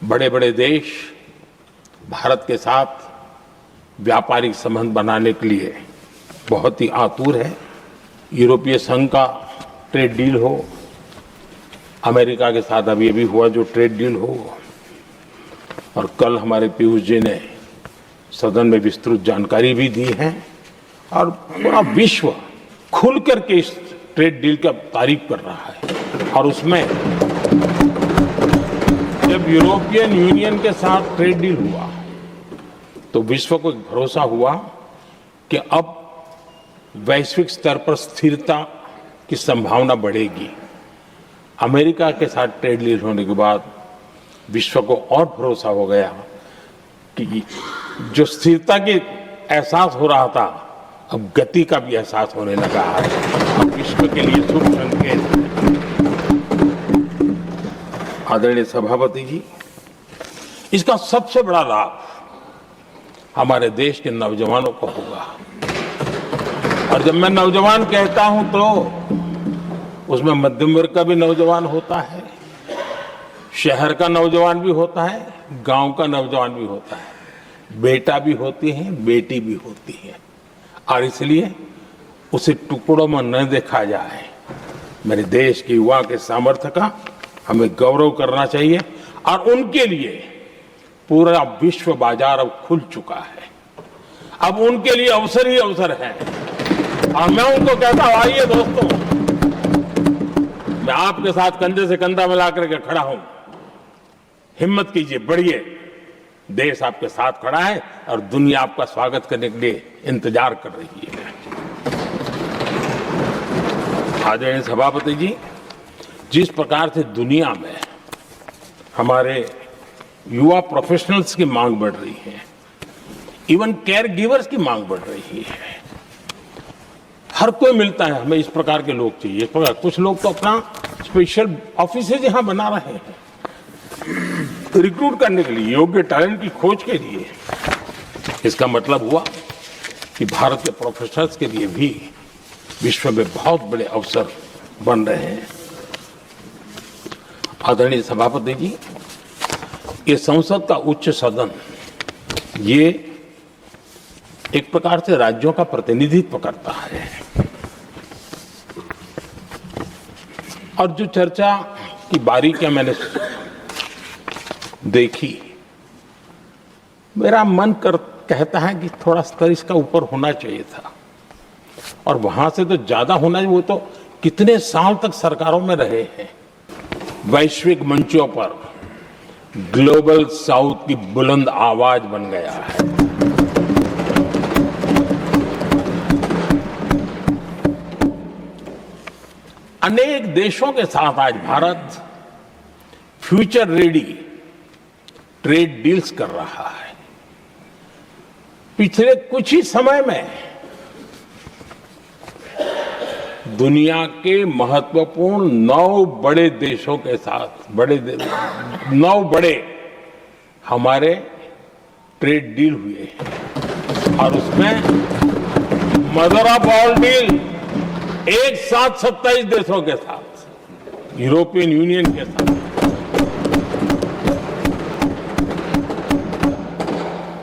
बड़े बड़े देश भारत के साथ व्यापारिक संबंध बनाने के लिए बहुत ही आतुर है। यूरोपीय संघ का ट्रेड डील हो, अमेरिका के साथ अभी हुआ जो ट्रेड डील हो, और कल हमारे पीयूष जी ने सदन में विस्तृत जानकारी भी दी है और पूरा विश्व खुल करके इस ट्रेड डील का तारीफ कर रहा है। और उसमें जब यूरोपियन यूनियन के साथ ट्रेड डील हुआ तो विश्व को एक भरोसा हुआ कि अब वैश्विक स्तर पर स्थिरता की संभावना बढ़ेगी। अमेरिका के साथ ट्रेड डील होने के बाद विश्व को और भरोसा हो गया कि जो स्थिरता की एहसास हो रहा था अब गति का भी एहसास होने लगा है। अब विश्व के लिए शुभ संकेत। आदरणीय सभापति जी, इसका सबसे बड़ा लाभ हमारे देश के नौजवानों को होगा। और जब मैं नौजवान कहता हूं तो उसमें मध्यम वर्ग का भी नौजवान होता है, शहर का नौजवान भी होता है, गांव का नौजवान भी होता है, बेटा भी होती है, बेटी भी होती है। और इसलिए उसे टुकड़ों में न देखा जाए। मेरे देश के युवा के सामर्थ्य का हमें गौरव करना चाहिए और उनके लिए पूरा विश्व बाजार अब खुल चुका है। अब उनके लिए अवसर ही अवसर है। और मैं उनको कहता हूं, आइए दोस्तों, मैं आपके साथ कंधे से कंधा मिला करके खड़ा हूं। हिम्मत कीजिए, बढ़िए। देश आपके साथ खड़ा है और दुनिया आपका स्वागत करने के लिए इंतजार कर रही है। आदरणीय सभापति जी, जिस प्रकार से दुनिया में हमारे युवा प्रोफेशनल्स की मांग बढ़ रही है, इवन केयर गिवर्स की मांग बढ़ रही है, हर कोई मिलता है हमें इस प्रकार के लोग चाहिए। इस प्रकार कुछ लोग तो अपना स्पेशल ऑफिसेज यहां बना रहे हैं रिक्रूट करने के लिए, योग्य टैलेंट की खोज के लिए। इसका मतलब हुआ कि भारत के प्रोफेशनल्स के लिए भी विश्व में बहुत बड़े अवसर बन रहे हैं। आदरणीय सभापति जी, ये संसद का उच्च सदन ये एक प्रकार से राज्यों का प्रतिनिधित्व करता है। और जो चर्चा की बारीकियां मैंने देखी, मेरा मन कहता है कि थोड़ा स्तर इसका ऊपर होना चाहिए था। और वहां से तो ज्यादा होना चाहिए। वो तो कितने साल तक सरकारों में रहे हैं, वैश्विक मंचों पर ग्लोबल साउथ की बुलंद आवाज बन गया है। अनेक देशों के साथ आज Bharat future ready trade deals कर रहा है। पिछले कुछ ही समय में दुनिया के महत्वपूर्ण 9 बड़े देशों के साथ 9 बड़े हमारे ट्रेड डील हुए हैं। और उसमें मदर ऑफ ऑल डील एक साथ 27 देशों के साथ, यूरोपियन यूनियन के साथ।